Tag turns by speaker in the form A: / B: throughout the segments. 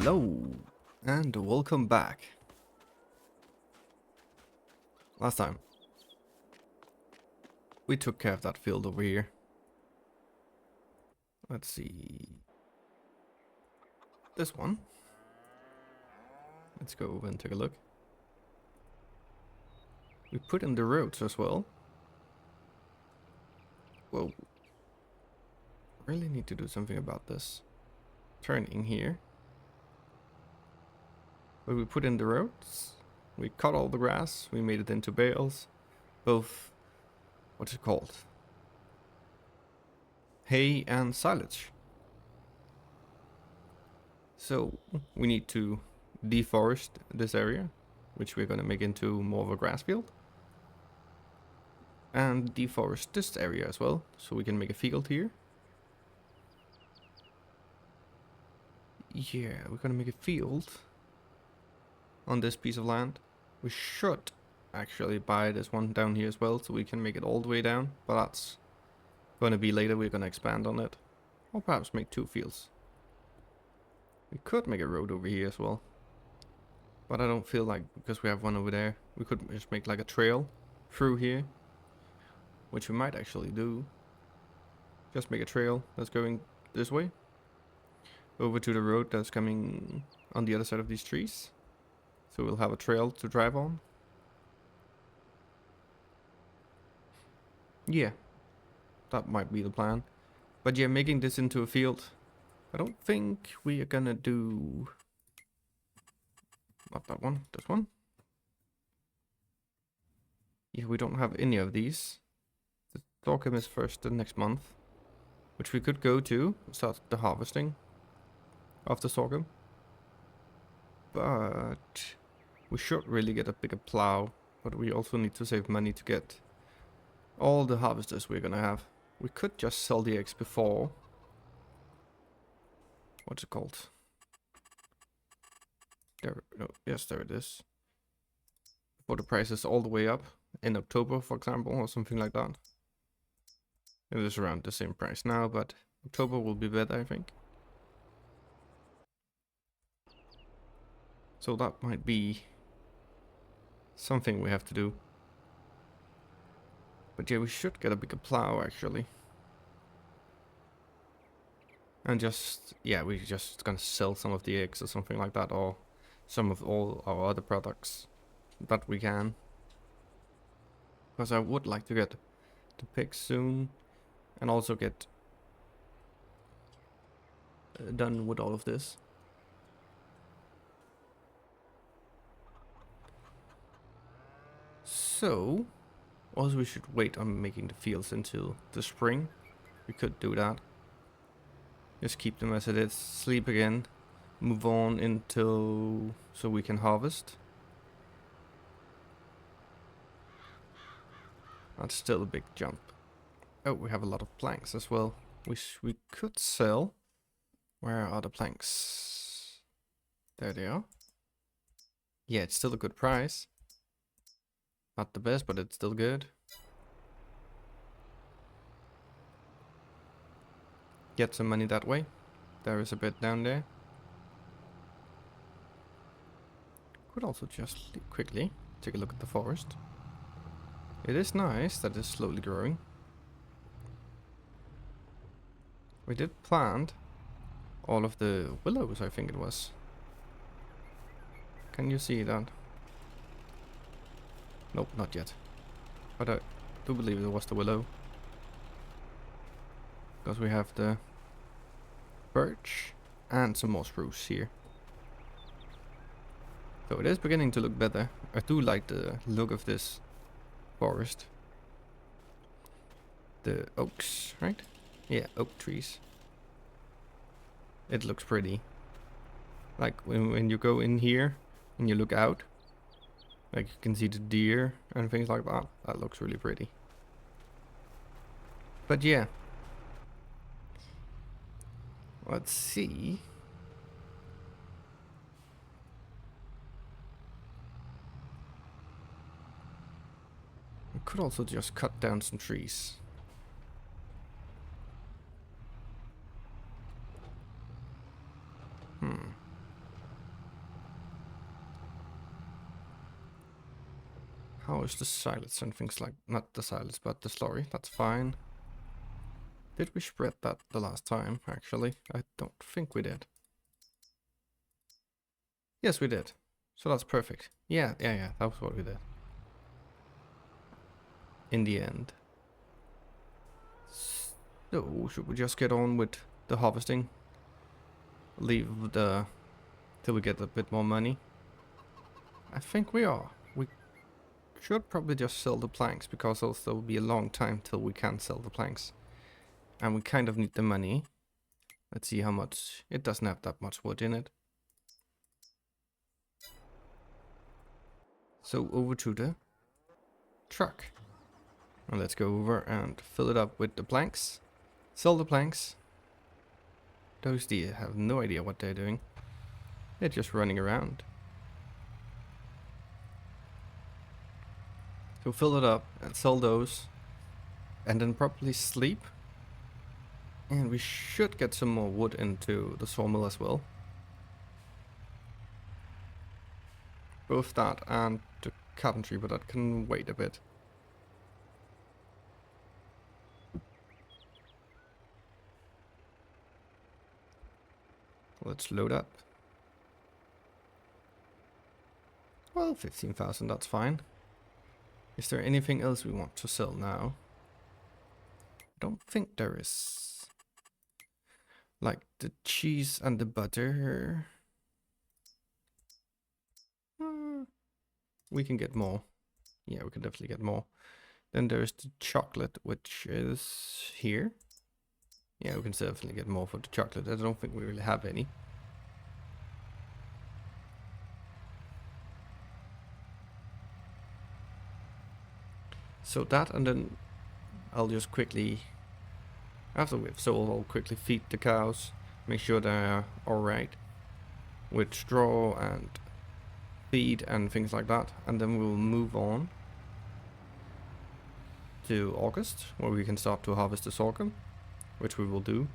A: Hello and welcome back. Last time we took care of that field over here. Let's see. This one. Let's go over and take a look. We put in the roads as well. Whoa. Really need to do something about this. Turning here. But we put in the roads. We cut all the grass. We made it into bales. Both, what's it called? Hay and silage. So we need to deforest this area, which we're going to make into more of a grass field. And deforest this area as well, so we can make a field here. Yeah, we're going to make a field on this piece of land. We should actually buy this one down here as well, so we can make it all the way down, but that's going to be later. We're going to expand on it, or perhaps make two fields. We could make a road over here as well, but I don't feel like, because we have one over there, we could just make like a trail through here, which we might actually do. Just make a trail that's going this way over to the road that's coming on the other side of these trees, so we'll have a trail to drive on. Yeah, that might be the plan. But yeah, making this into a field, I don't think we are gonna do... Not that one, this one. Yeah, we don't have any of these. The sorghum is first the next month, which we could go to, start the harvesting of the sorghum. But we should really get a bigger plow, but we also need to save money to get all the harvesters we're gonna have. We could just sell the eggs before... What's it called? There, no, yes, there it is. Before the price is all the way up in October, for example, or something like that. It is around the same price now, but October will be better, I think. So that might be something we have to do. But yeah, we should get a bigger plow actually. And just, yeah, we're just gonna sell some of the eggs or something like that, or some of all our other products that we can. Because I would like to get the pigs soon, and also get done with all of this. So, also we should wait on making the fields until the spring. We could do that. Just keep them as it is, sleep again, move on until so we can harvest. That's still a big jump. Oh, we have a lot of planks as well, which we could sell. Where are the planks? There they are. Yeah, it's still a good price. Not the best, but it's still good. Get some money that way. There is a bit down there. Could also just quickly take a look at the forest. It is nice that it's slowly growing. We did plant all of the willows, I think it was. Can you see that? Nope, not yet. But I do believe it was the willow. Because we have the birch and some more spruce here. So it is beginning to look better. I do like the look of this forest. The oaks, right? Yeah, oak trees. It looks pretty. Like when you go in here and you look out, like you can see the deer and things like that. That looks really pretty. But yeah. Let's see. We could also just cut down some trees. How is the silage and things like, not the silage, but the slurry? That's fine. Did we spread that the last time, actually? I don't think we did. Yes, we did. So that's perfect. Yeah, that was what we did. In the end. So, should we just get on with the harvesting? Leave the... till we get a bit more money? I think we are. We should probably just sell the planks, because else there will be a long time till we can sell the planks. And we kind of need the money. Let's see how much. It doesn't have that much wood in it. So over to the truck. And let's go over and fill it up with the planks. Sell the planks. Those deer have no idea what they're doing. They're just running around. So fill it up and sell those. And then probably sleep. And we should get some more wood into the sawmill as well. Both that and the carpentry, but that can wait a bit. Let's load up. Well, 15,000, that's fine. Is there anything else we want to sell now? I don't think there is. Like the cheese and the butter. We can get more. Yeah, we can definitely get more. Then there's the chocolate, which is here. Yeah, we can definitely get more for the chocolate. I don't think we really have any. So that, and then I'll just quickly, after we've sold, I'll quickly feed the cows, make sure they're alright with straw and feed and things like that, and then we'll move on to August, where we can start to harvest the sorghum, which we will do.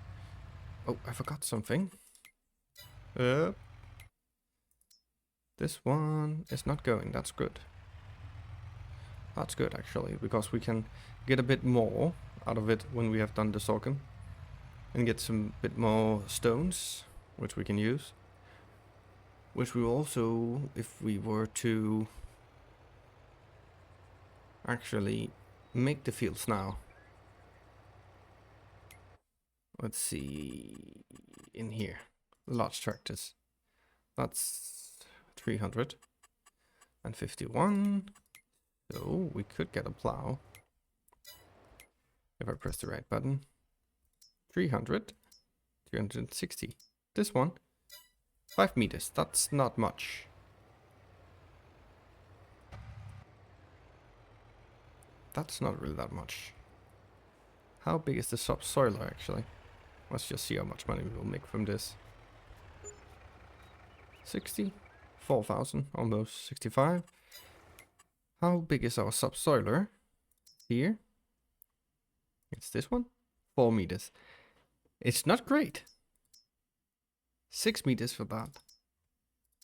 A: Oh, I forgot something. This one is not going, that's good. That's good actually, because we can get a bit more out of it when we have done the sorghum. And get some bit more stones, which we can use. Which we also, if we were to actually make the fields now. Let's see, in here, large tractors. That's 351. So we could get a plow if I press the right button. 300, 360. This one, 5 meters. That's not much. That's not really that much. How big is the subsoiler actually? Let's just see how much money we will make from this. 60, 4,000, almost 65. How big is our subsoiler? Here. It's this one. 4 meters. It's not great. 6 meters for that.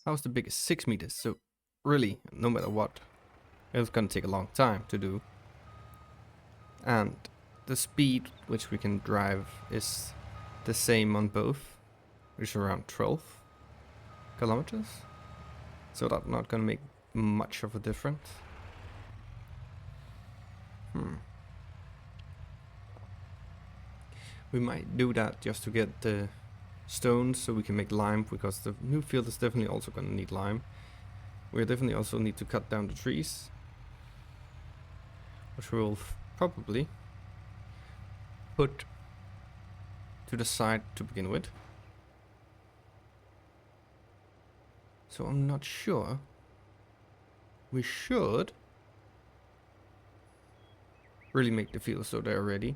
A: How's the biggest? 6 meters. So really, no matter what, it's gonna take a long time to do. And the speed which we can drive is the same on both, which is around 12 kilometers. So that's not gonna make much of a difference. We might do that just to get the stones so we can make lime, because the new field is definitely also going to need lime. We definitely also need to cut down the trees, which we will probably put to the side to begin with. So I'm not sure. We should really make the field so they're ready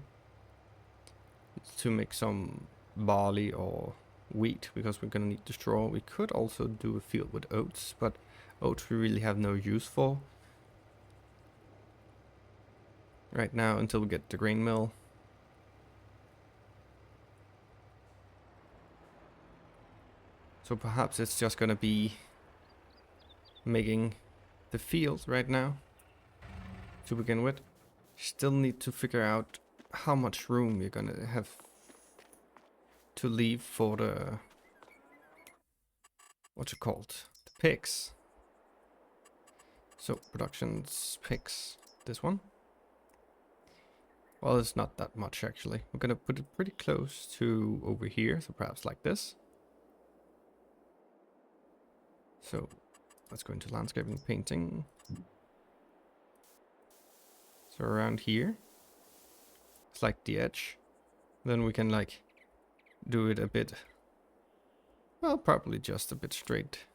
A: to make some barley or wheat, because we're gonna need the straw. We could also do a field with oats, but oats we really have no use for right now until we get the grain mill. So perhaps it's just gonna be making the field right now. to begin with. Still need to figure out how much room you're gonna have to leave for the, what's it called? The pigs. So productions pigs. This one. Well, it's not that much actually. We're gonna put it pretty close to over here, so perhaps like this. So let's go into landscaping painting. So around here, it's like the edge. Then we can like do it a bit, well, probably just a bit straight.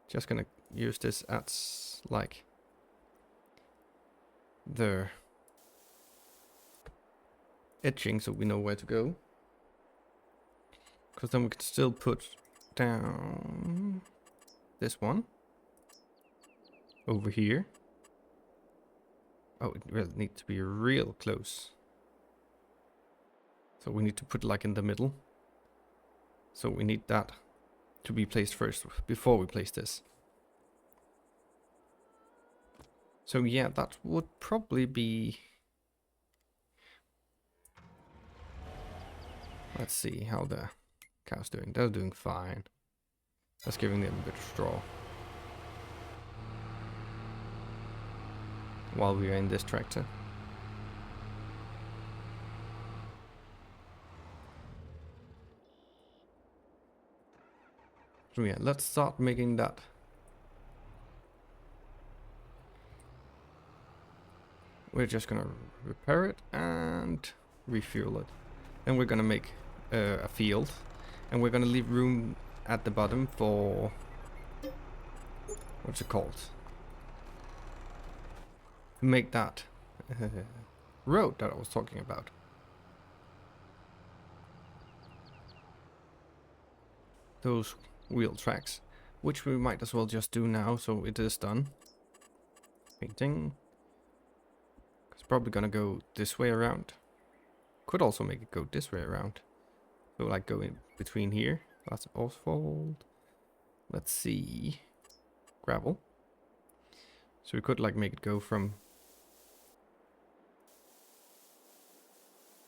A: Just gonna use this as like the etching so we know where to go. Because then we can still put down this one over here. Oh, it really needs to be real close. So we need to put like in the middle. So we need that to be placed first before we place this. So yeah, that would probably be... Let's see how the cow's doing. They're doing fine. Just giving them a bit of straw. While we are in this tractor. So yeah, let's start making that. We're just gonna repair it and refuel it. Then we're gonna make a field. And we're gonna leave room at the bottom for... What's it called? Make that road that I was talking about. Those wheel tracks, which we might as well just do now, so it is done. Painting. It's probably gonna go this way around. Could also make it go this way around. So like go in between here. That's asphalt. Let's see. Gravel. So we could like make it go from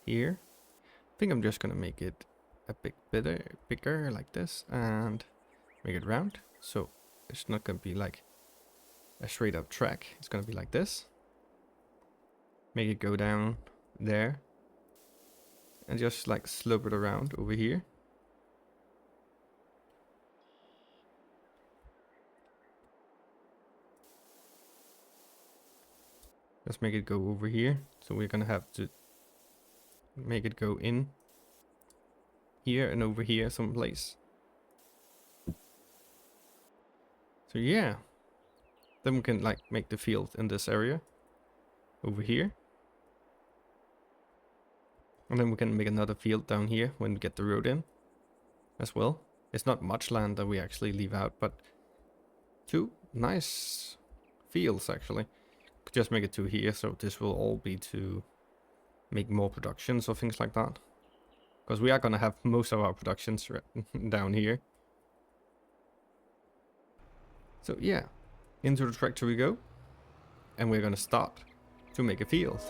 A: here. I think I'm just gonna make it a bigger like this and make it round. So it's not gonna be like a straight up track. It's gonna be like this. Make it go down there. And just like slope it around over here. Let's make it go over here. So we're gonna have to make it go in here and over here someplace. So yeah. Then we can like make the field in this area over here. And then we can make another field down here when we get the road in as well. It's not much land that we actually leave out, but 2 nice fields actually. Could just make it 2 here, so this will all be to make more productions or things like that. Because we are gonna have most of our productions down here. So yeah, into the tractor we go. And we're gonna start to make a field.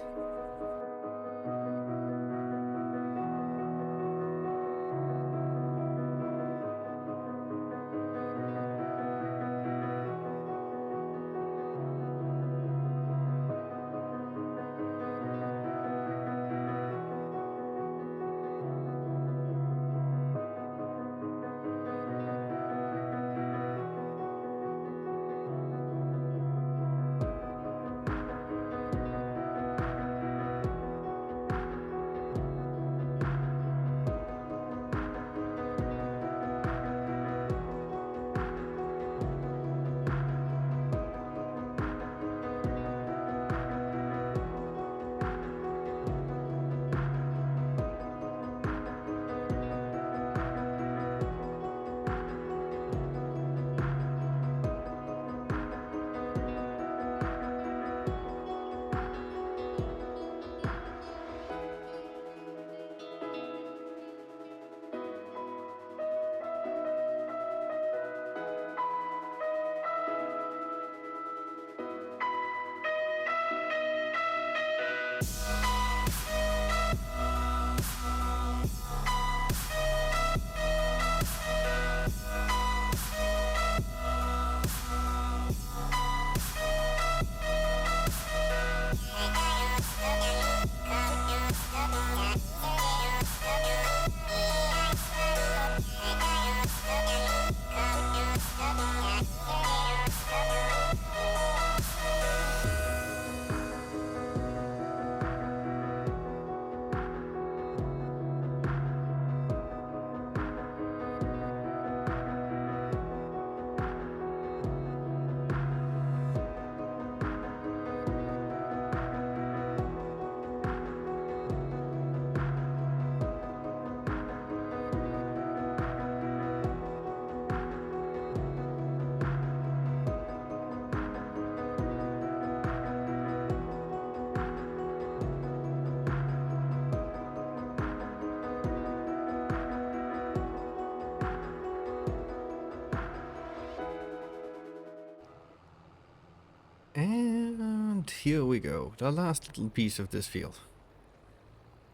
A: here we go. The last little piece of this field.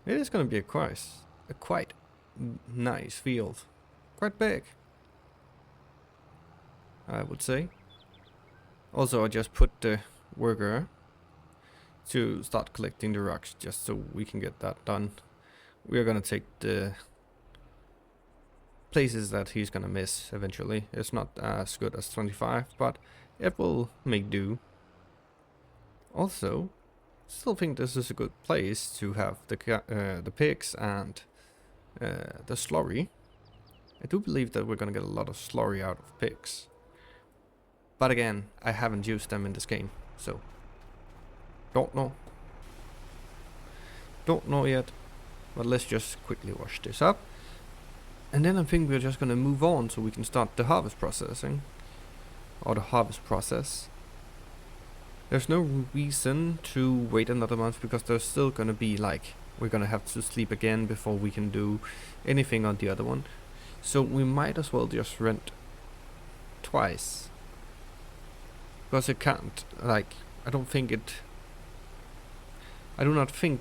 A: It is going to be a quite nice field. Quite big, I would say. Also, I just put the worker to start collecting the rocks just so we can get that done. We're going to take the places that he's going to miss eventually. It's not as good as 25, but it will make do. Also, still think this is a good place to have the pigs and the slurry. I do believe that we're gonna get a lot of slurry out of pigs. But again, I haven't used them in this game, so don't know. Don't know yet. But let's just quickly wash this up. And then I think we're just gonna move on so we can start the harvest processing. Or the harvest process. There's no reason to wait another month because there's still gonna be like, we're gonna have to sleep again before we can do anything on the other one. So we might as well just rent twice. Because it can't, like, I do not think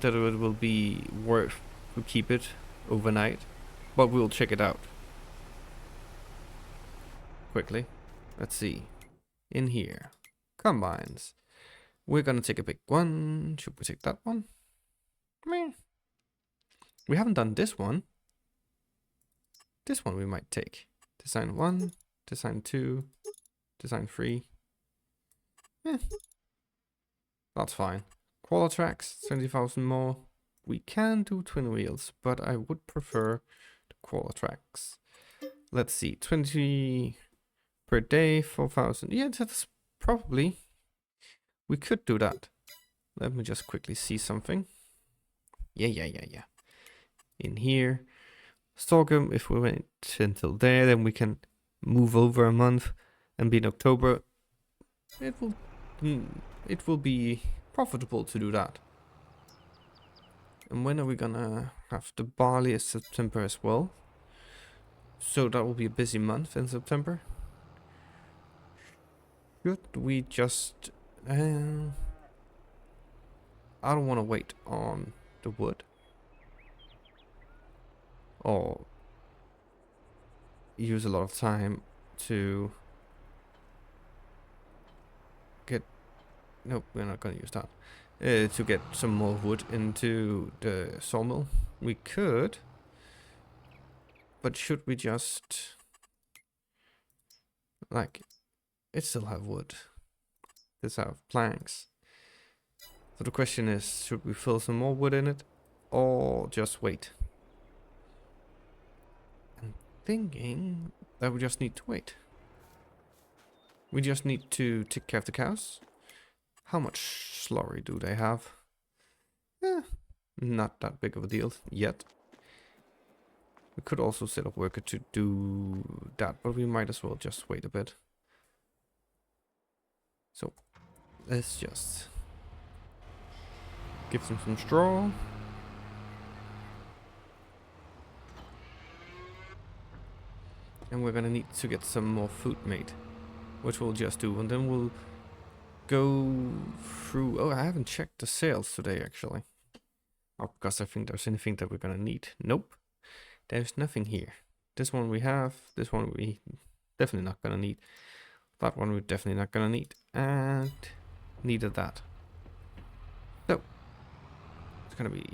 A: that it will be worth to keep it overnight. But we'll check it out. Quickly. Let's see. In here. Combines. We're gonna take a big one. Should we take that one? Meh. We haven't done this one. This one we might take. Design 1, design 2, design 3. That's fine. Qualitrax, 70,000 more. We can do twin wheels, but I would prefer the Qualitrax. Let's see, 20 per day, 4,000. Yeah, that's probably... We could do that. Let me just quickly see something. Yeah. In here. Sorghum, if we went until there, then we can move over a month and be in October. It will be profitable to do that. And when are we gonna have the barley? Is September as well. So that will be a busy month in September. Should we just... I don't want to wait on the wood. Or use a lot of time to get... Nope, we're not going to use that. To get some more wood into the sawmill. We could. But should we just... Like, it still have wood. This have planks. So the question is, should we fill some more wood in it? Or just wait? I'm thinking that we just need to wait. We just need to take care of the cows. How much slurry do they have? Not that big of a deal yet. We could also set up worker to do that, but we might as well just wait a bit. So, let's just give them some straw. And we're gonna need to get some more food made, which we'll just do, and then we'll go through... Oh, I haven't checked the sales today, actually. Oh, because I think there's anything that we're gonna need. Nope. There's nothing here. This one we have. This one we definitely not gonna need. That one we're definitely not gonna need. And neither that. So, it's gonna be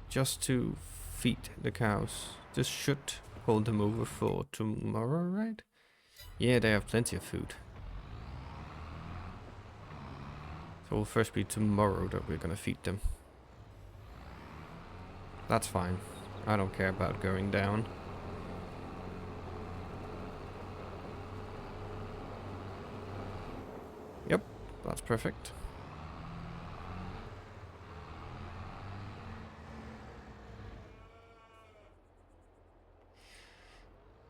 A: just to feed the cows. This should hold them over for tomorrow, right? Yeah, they have plenty of food. So it'll first be tomorrow that we're gonna feed them. That's fine. I don't care about going down. Yep, that's perfect.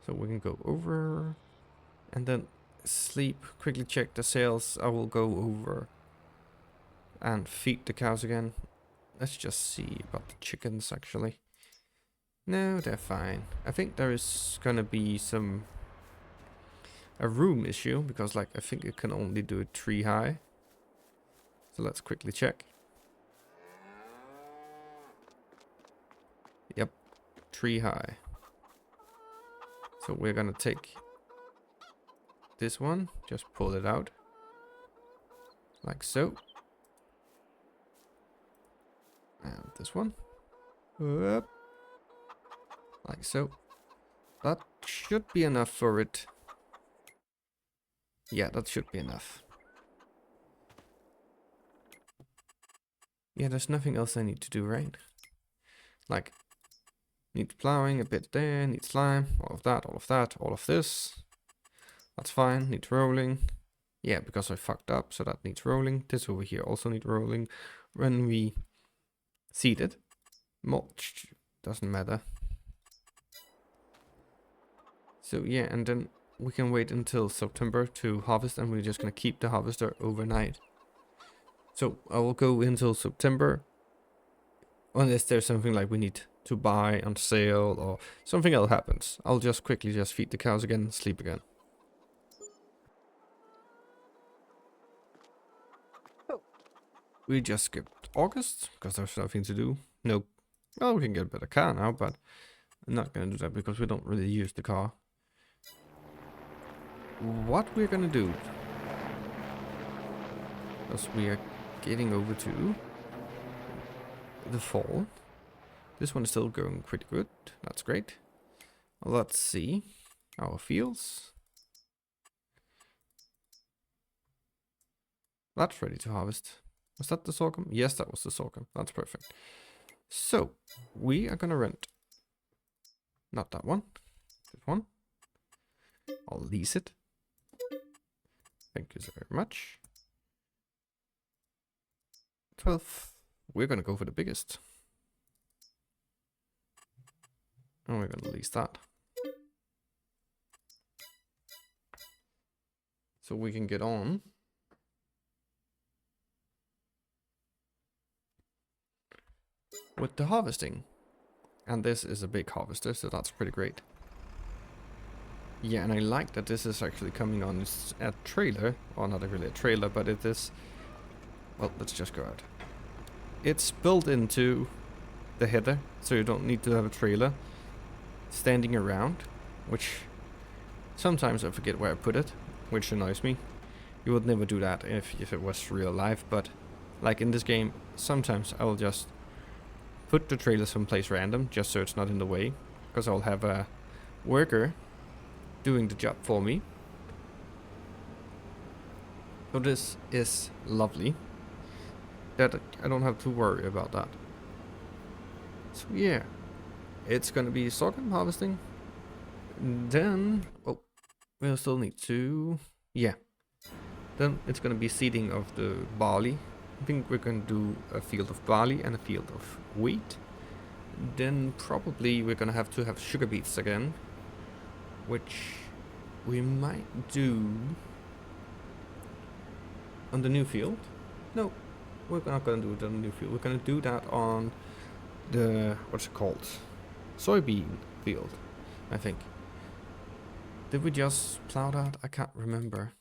A: So we can go over and then sleep, quickly check the sales. I will go over and feed the cows again. Let's just see about the chickens actually. No, they're fine. I think there is gonna be a room issue because like I think it can only do it 3 high. So let's quickly check. Yep, tree high. So we're gonna take this one, just pull it out. Like so. And this one. Up. Like so. That should be enough for it. Yeah, that should be enough. Yeah, there's nothing else I need to do, right? Like, needs plowing, a bit there, needs slime, all of that, all of that, all of this. That's fine, needs rolling. Yeah, because I fucked up, so that needs rolling. This over here also needs rolling. When we seed it, mulch, doesn't matter. So yeah, and then we can wait until September to harvest, and we're just gonna keep the harvester overnight. So I will go until September, unless there's something like we need to buy on sale or something else happens. I'll just quickly just feed the cows again and sleep again. We just skipped August because there's nothing to do. No, well, we can get a better car now, but I'm not gonna do that because we don't really use the car. What we're gonna do, because we are getting over to the fall. This one is still going pretty good. That's great. Let's see our fields. That's ready to harvest. Was that the sorghum? Yes, that was the sorghum. That's perfect. So we are gonna rent. Not that one. This one. I'll lease it. Thank you so very much. 12. We're gonna go for the biggest. And we're gonna lease that. So we can get on with the harvesting. And this is a big harvester, so that's pretty great. Yeah, and I like that this is actually coming on a trailer. Or not really a trailer, but it is... Well, let's just go out. It's built into the header, so you don't need to have a trailer standing around, which sometimes I forget where I put it, which annoys me. You would never do that if it was real life, but like in this game, sometimes I will just put the trailer someplace random, just so it's not in the way, because I'll have a worker doing the job for me. So this is lovely, that I don't have to worry about that. So yeah, it's gonna be sorghum harvesting. Then, oh, we'll still need to, yeah. Then it's gonna be seeding of the barley. I think we're gonna do a field of barley and a field of wheat. Then probably we're gonna have to have sugar beets again, which we might do on the new field. No, we're not gonna do it on the new field. We're gonna do that on the, what's it called? Soybean field, I think. Did we just plow that? I can't remember.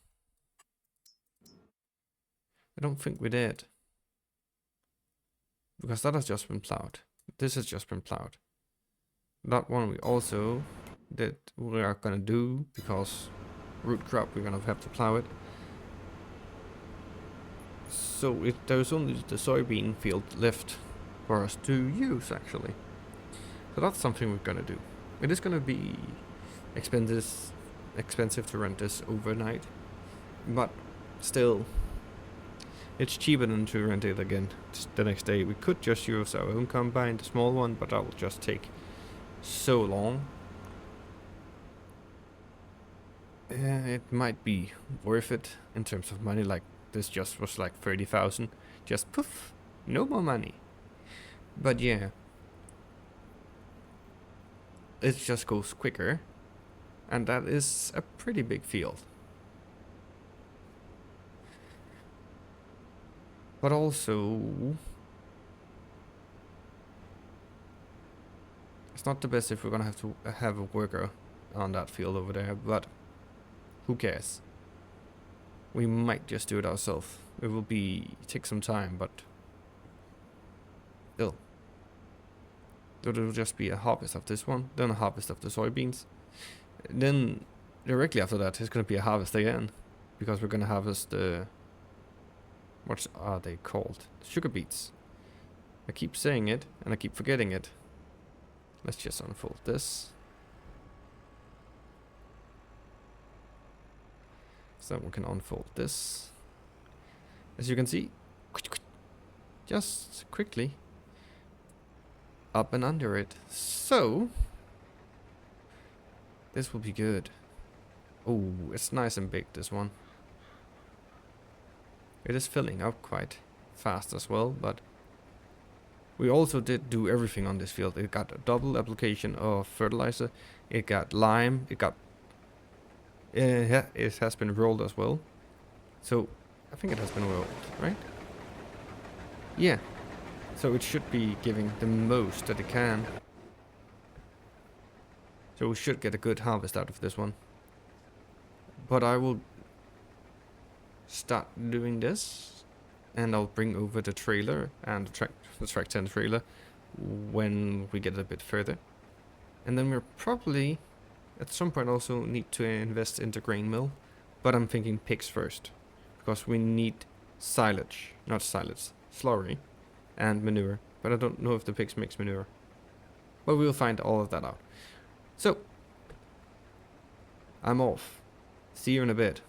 A: I don't think we did. Because that has just been plowed. This has just been plowed. That one we also did, we are gonna do, because root crop we're gonna have to plow it. So there's only the soybean field left for us to use actually. So that's something we're gonna do. It is gonna be expensive to rent this overnight, but still, it's cheaper than to rent it again the next day. We could just use our own combine, the small one, but that will just take so long. It might be worth it in terms of money. Like this just was like 30,000, just poof, no more money. But yeah, it just goes quicker, and that is a pretty big field. But also, it's not the best if we're gonna have to have a worker on that field over there, but who cares? we might just do it ourselves. It will take some time, but still. It'll just be a harvest of this one, then a harvest of the soybeans. Then directly after that, it's gonna be a harvest again, because we're gonna harvest the what are they called? Sugar beets. I keep saying it and I keep forgetting it. Let's just unfold this. So we can unfold this. As you can see, just quickly up and under it. So this will be good. Oh, it's nice and big, this one. It is filling up quite fast as well, but we also did do everything on this field. It got a double application of fertilizer. It got lime. It got it has been rolled as well. So I think it has been rolled, right? Yeah. So it should be giving the most that it can. So we should get a good harvest out of this one. But I will start doing this, and I'll bring over the trailer and the tractor and trailer when we get a bit further. And then we're probably at some point also need to invest into grain mill, but I'm thinking pigs first, because we need silage, not silage, slurry and manure, but I don't know if the pigs makes manure. But we'll find all of that out. So I'm off. See you in a bit.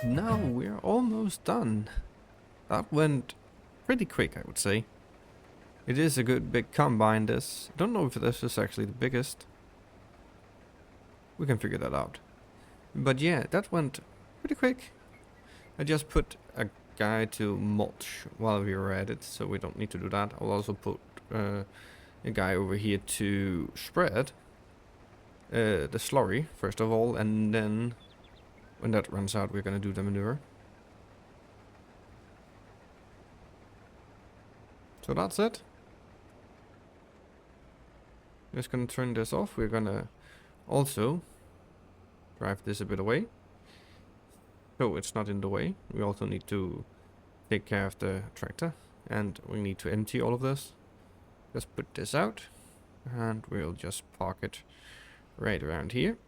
A: Now we're almost done. That went pretty quick, I would say. It is a good big combine, this. I don't know if this is actually the biggest. We can figure that out. But yeah, that went pretty quick. I just put a guy to mulch while we were at it, so we don't need to do that. I'll also put a guy over here to spread the slurry, first of all, and then when that runs out, we're gonna do the manure. So that's it. Just gonna turn this off. We're gonna also drive this a bit away, so it's not in the way. We also need to take care of the tractor, and we need to empty all of this. Just put this out, and we'll just park it right around here.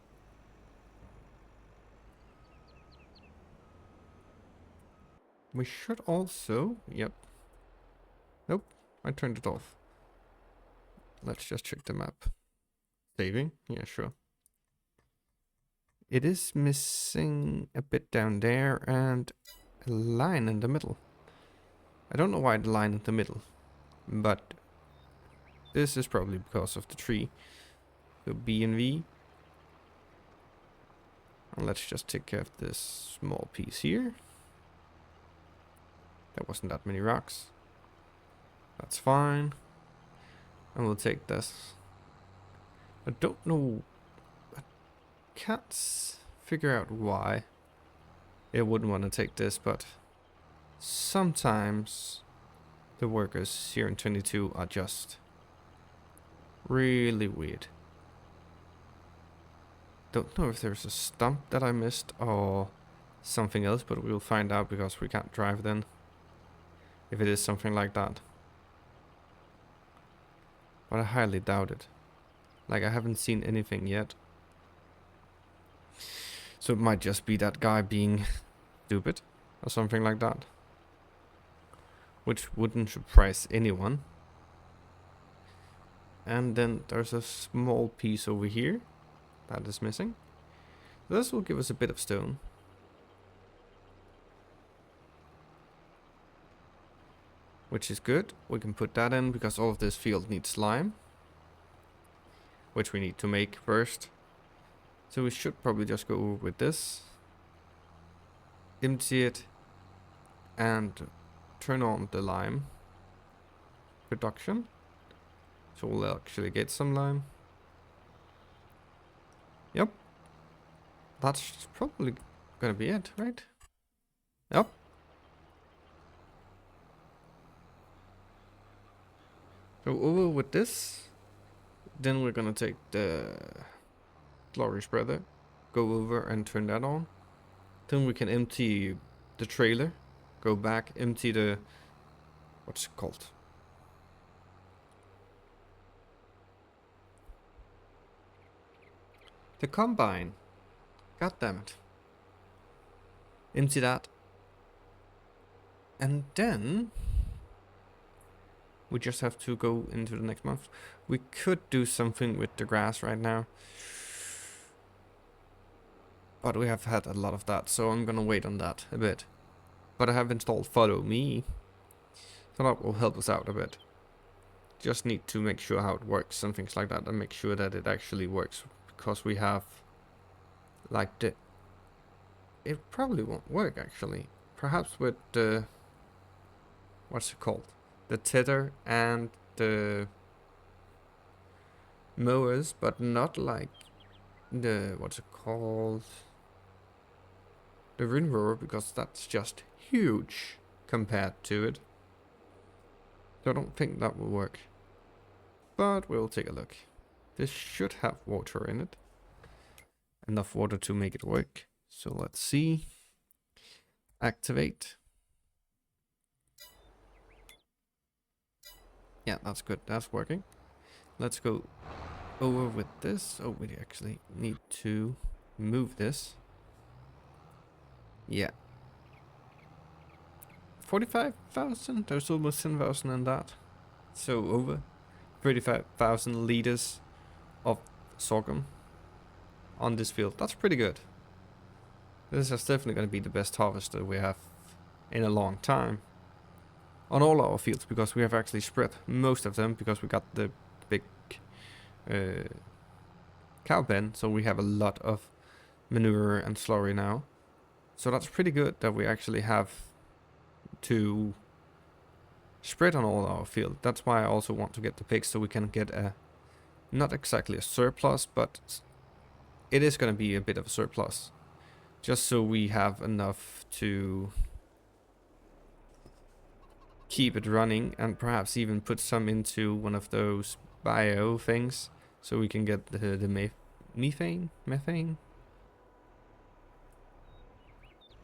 A: We should also, yep. Nope, I turned it off. Let's just check the map. Saving? Yeah, sure. It is missing a bit down there and a line in the middle. I don't know why the line in the middle, but this is probably because of the tree. So B and V. And let's just take care of this small piece here. There wasn't that many rocks. That's fine. And we'll take this. I don't know. I can't figure out why it wouldn't want to take this, but sometimes the workers here in 22 are just really weird. Don't know if there's a stump that I missed or something else, but we'll find out because we can't drive then. If it is something like that. But I highly doubt it. Like, I haven't seen anything yet. So it might just be that guy being stupid or something like that. Which wouldn't surprise anyone. And then there's a small piece over here that is missing. This will give us a bit of stone. Which is good. We can put that in because all of this field needs slime. Which we need to make first. So we should probably just go over with this. Empty it. And turn on the lime production. So we'll actually get some lime. Yep. That's probably gonna be it, right? Yep. So over with this. Then we're gonna take the slurry spreader. Go over and turn that on. Then we can empty the trailer. Go back, empty the... what's it called? The combine. God damn it. Empty that. And then we just have to go into the next month. We could do something with the grass right now. But we have had a lot of that, so I'm gonna wait on that a bit. But I have installed Follow Me. So that will help us out a bit. Just need to make sure how it works and things like that. And make sure that it actually works. Because we have... like the... it probably won't work actually. Perhaps with the... what's it called? The tether and the mowers, but not like the... what's it called? The Rinrower, because that's just huge compared to it. So I don't think that will work. But we'll take a look. This should have water in it. Enough water to make it work. So let's see. Activate. Yeah, that's good. That's working. Let's go over with this. Oh, we actually need to move this. Yeah. 45,000? There's almost 10,000 in that. So over 35,000 liters of sorghum on this field. That's pretty good. This is definitely going to be the best harvest that we have in a long time. On all our fields, because we have actually spread most of them, because we got the big cow pen, so we have a lot of manure and slurry now. So that's pretty good that we actually have to spread on all our field. That's why I also want to get the pigs, so we can get a, not exactly a surplus, but it is going to be a bit of a surplus. Just so we have enough to keep it running, and perhaps even put some into one of those bio things, so we can get the methane.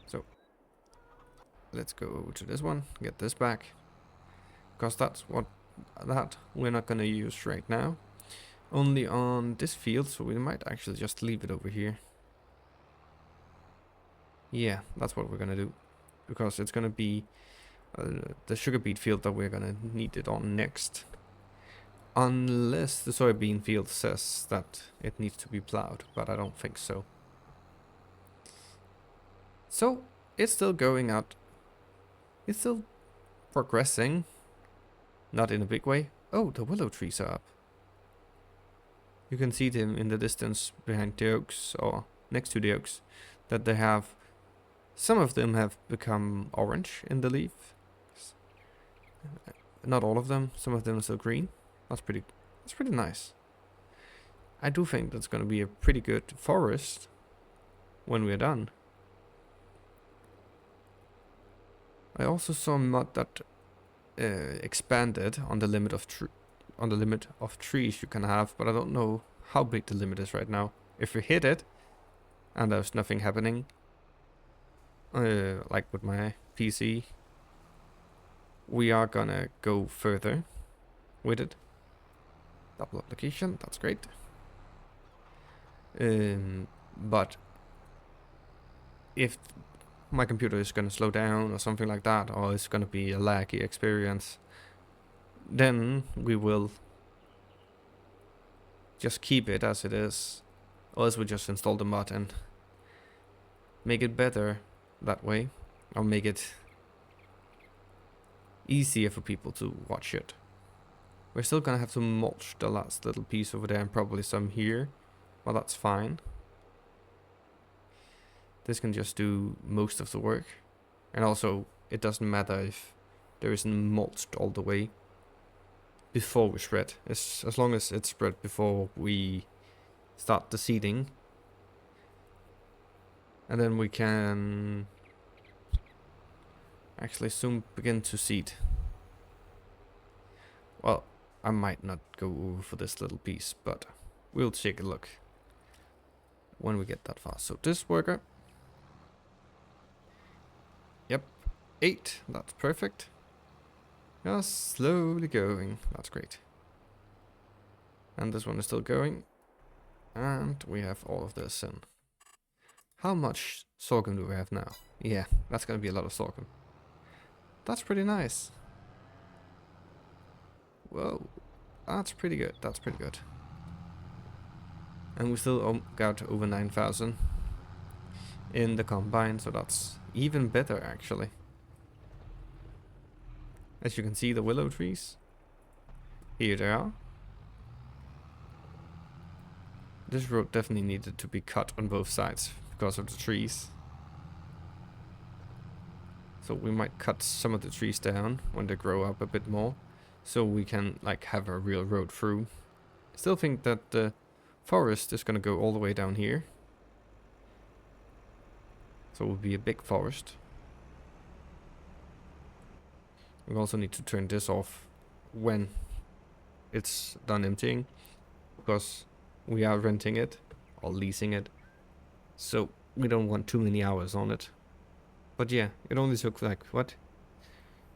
A: So let's go over to this one, get this back, because that's what we're not going to use right now, only on this field, so we might actually just leave it over here. Yeah, that's what we're going to do, because it's going to be the sugar beet field that we're going to need it on next. Unless the soybean field says that it needs to be plowed, but I don't think so. So, it's still going out. It's still progressing. Not in a big way. Oh, the willow trees are up. You can see them in the distance behind the oaks, or next to the oaks, that they have... some of them have become orange in the leaf. Not all of them. Some of them are still green. That's pretty nice. I do think that's going to be a pretty good forest when we're done. I also saw a mod that expanded on the limit of trees you can have, but I don't know how big the limit is right now. If we hit it, and there's nothing happening, like with my PC, we are gonna go further with it. Double application, that's great. But if my computer is gonna slow down or something like that, or it's gonna be a laggy experience, then we will just keep it as it is, or else we just install the mod and make it better that way, or make it easier for people to watch it. We're still gonna have to mulch the last little piece over there and probably some here, but that's fine. This can just do most of the work, and also it doesn't matter if there isn't mulched all the way before we spread. As long as it's spread before we start the seeding, and then we can actually soon begin to seed. Well, I might not go over for this little piece, but we'll take a look when we get that far. So this worker, yep, 8, that's perfect. Just slowly going, that's great. And this one is still going, and we have all of this in. How much sorghum do we have now? Yeah, that's gonna be a lot of sorghum. That's pretty nice. Whoa, that's pretty good, that's pretty good. And we still got over 9,000 in the combine, so that's even better actually. As you can see, the willow trees, here they are. This road definitely needed to be cut on both sides because of the trees. So we might cut some of the trees down when they grow up a bit more, so we can like have a real road through. I still think that the forest is gonna go all the way down here. So it will be a big forest. We also need to turn this off when it's done emptying, because we are renting it or leasing it, so we don't want too many hours on it. But yeah, it only took like, what?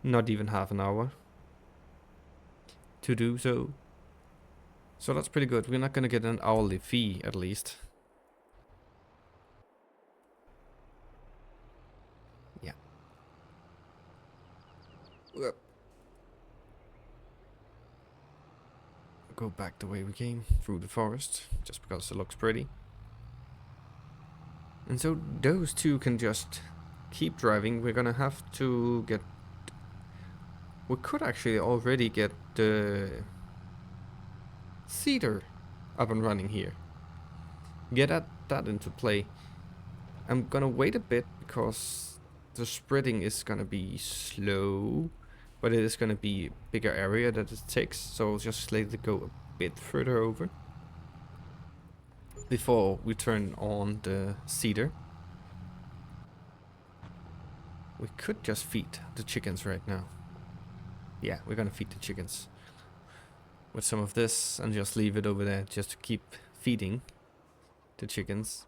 A: Not even half an hour to do so. So that's pretty good. We're not gonna get an hourly fee, at least. Yeah. Go back the way we came, through the forest, just because it looks pretty. And so those two can just keep driving. We're gonna have to get... We could actually already get the cedar up and running here. Get that into play. I'm gonna wait a bit because the spreading is gonna be slow, but it is gonna be a bigger area that it takes, so I'll just let it go a bit further over before we turn on the cedar. We could just feed the chickens right now. Yeah, we're gonna feed the chickens with some of this and just leave it over there just to keep feeding the chickens.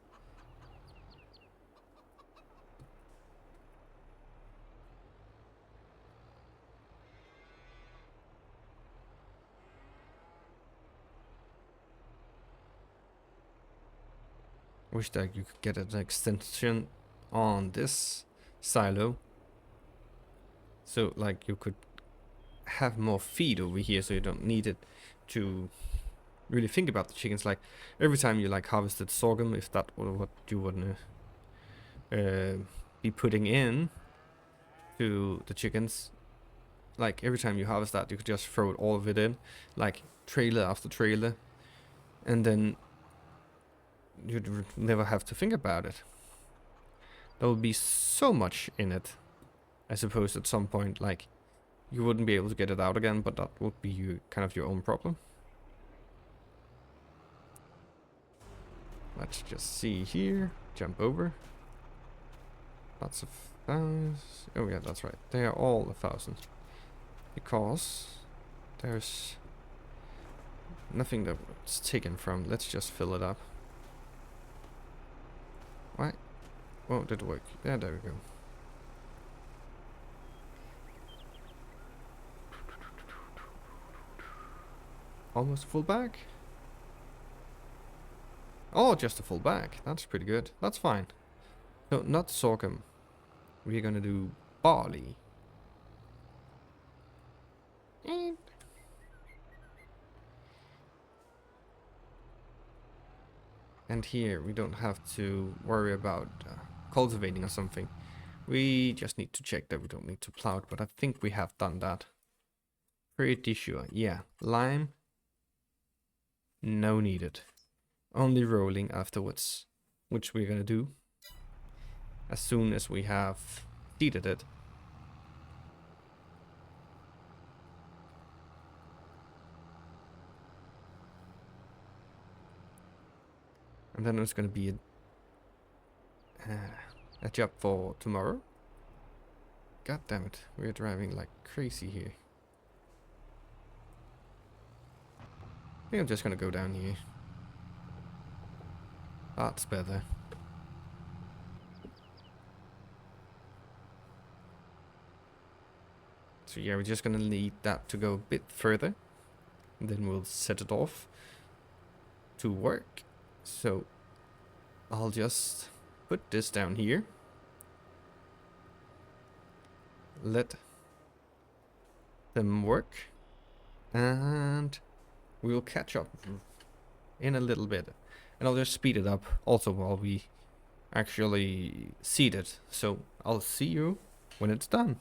A: Wish that you could get an extension on this silo, so like you could have more feed over here, so you don't need it to really think about the chickens. Like every time you like harvested sorghum, if that were what you wanna be putting in to the chickens, like every time you harvest that, you could just throw all of it in, like trailer after trailer, and then you'd never have to think about it. There would be so much in it. I suppose at some point, like, you wouldn't be able to get it out again, but that would be kind of your own problem. Let's just see here. Jump over. Lots of thousands. Oh yeah, that's right. They are all 1,000. Because there's nothing that's taken from. Let's just fill it up. Oh, did it work? Yeah, there we go. Almost full bag. Oh, just a full bag. That's pretty good. That's fine. No, not sorghum. We're gonna do barley. And here we don't have to worry about cultivating or something. We just need to check that we don't need to plow it, but I think we have done that. Pretty sure. Yeah. Lime. No needed. Only rolling afterwards, which we're gonna do as soon as we have seeded it. And then it's gonna be a job for tomorrow. God damn it, we're driving like crazy here. I think I'm just gonna go down here. That's better. So yeah, we're just gonna need that to go a bit further. And then we'll set it off to work. So I'll just put this down here. Let them work. And we'll catch up in a little bit. And I'll just speed it up also while we actually seed it. So I'll see you when it's done.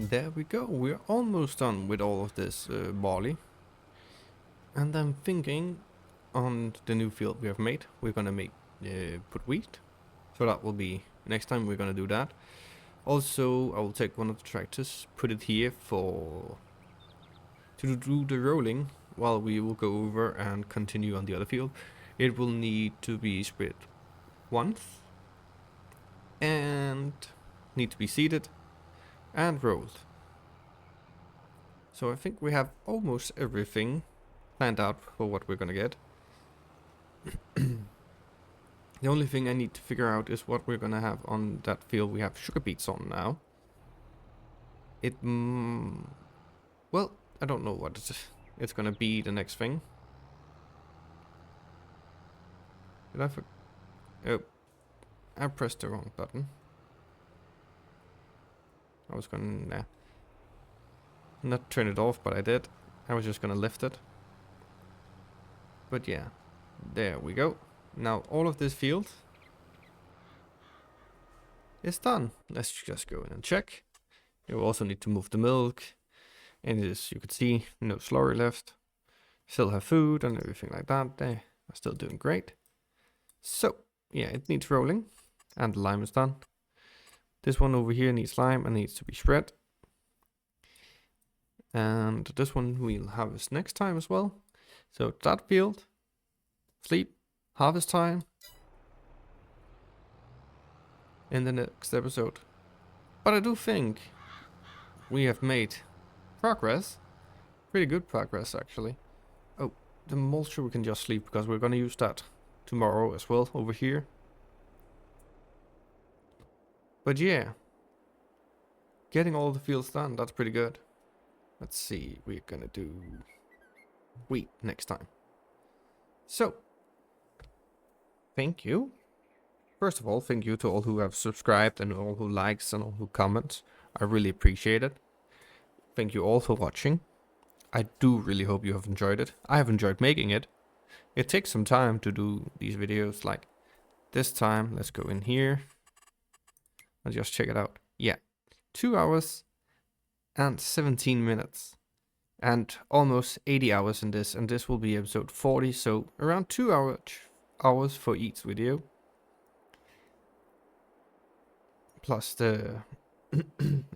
A: There we go, we're almost done with all of this barley. And I'm thinking on the new field we have made, we're gonna put wheat. So that will be, next time we're gonna do that. Also, I will take one of the tractors, put it here to do the rolling, while we will go over and continue on the other field. It will need to be split once, and need to be seeded and rolled. So I think we have almost everything planned out for what we're gonna get. The only thing I need to figure out is what we're gonna have on that field we have sugar beets on now. Well, I don't know what it's gonna be the next thing. Did oh, I pressed the wrong button. I was gonna not turn it off, but I did. I was just gonna lift it. But yeah, there we go. Now all of this field is done. Let's just go in and check. You also need to move the milk. And as you can see, no slurry left. Still have food and everything like that. They are still doing great. So yeah, it needs rolling. And the lime is done. This one over here needs lime and needs to be spread. And this one we'll harvest next time as well. So that field, sleep, harvest time in the next episode. But I do think we have made progress. Pretty good progress, actually. Oh, the mulcher we can just leave because we're gonna use that tomorrow as well over here. But yeah, getting all the fields done, that's pretty good. Let's see, we're gonna do wheat next time. So, thank you. First of all, thank you to all who have subscribed and all who likes and all who comments. I really appreciate it. Thank you all for watching. I do really hope you have enjoyed it. I have enjoyed making it. It takes some time to do these videos, like this time. Let's go in here and just check it out. Yeah, 2 hours and 17 minutes and almost 80 hours in this, and this will be episode 40, so around 2 hours for each video. Plus the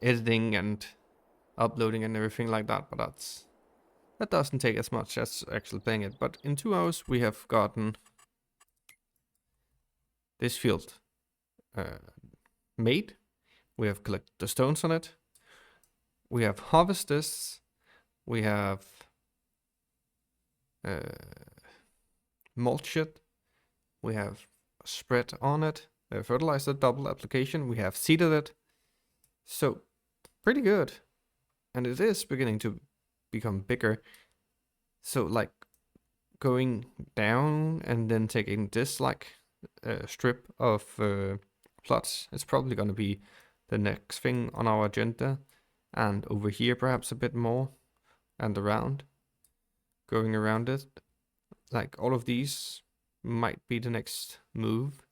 A: editing and uploading and everything like that, but that doesn't take as much as actually playing it. But in 2 hours we have gotten this field made. We have collected the stones on it. We have harvested this. We have mulched it. We have spread on it. Fertilized it, double application. We have seeded it. So pretty good. And it is beginning to become bigger. So like going down and then taking this like strip of plots is probably going to be the next thing on our agenda. And over here perhaps a bit more. And around. Going around it. Like all of these might be the next move.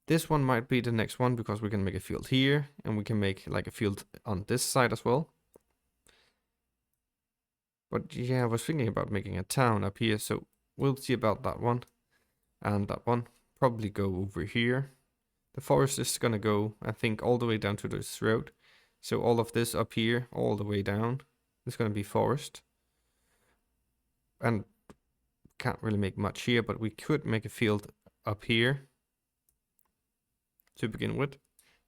A: This one might be the next one because we can make a field here and we can make like a field on this side as well. But yeah, I was thinking about making a town up here, so we'll see about that one. And that one probably go over here. The forest is gonna go, I think, all the way down to this road. So all of this up here, all the way down, is gonna be forest. And can't really make much here, but we could make a field up here to begin with,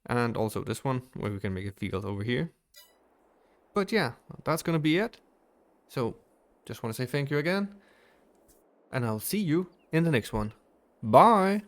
A: and also this one where we can make a field over here. But yeah, that's gonna be it. So just want to say thank you again, and I'll see you in the next one. Bye.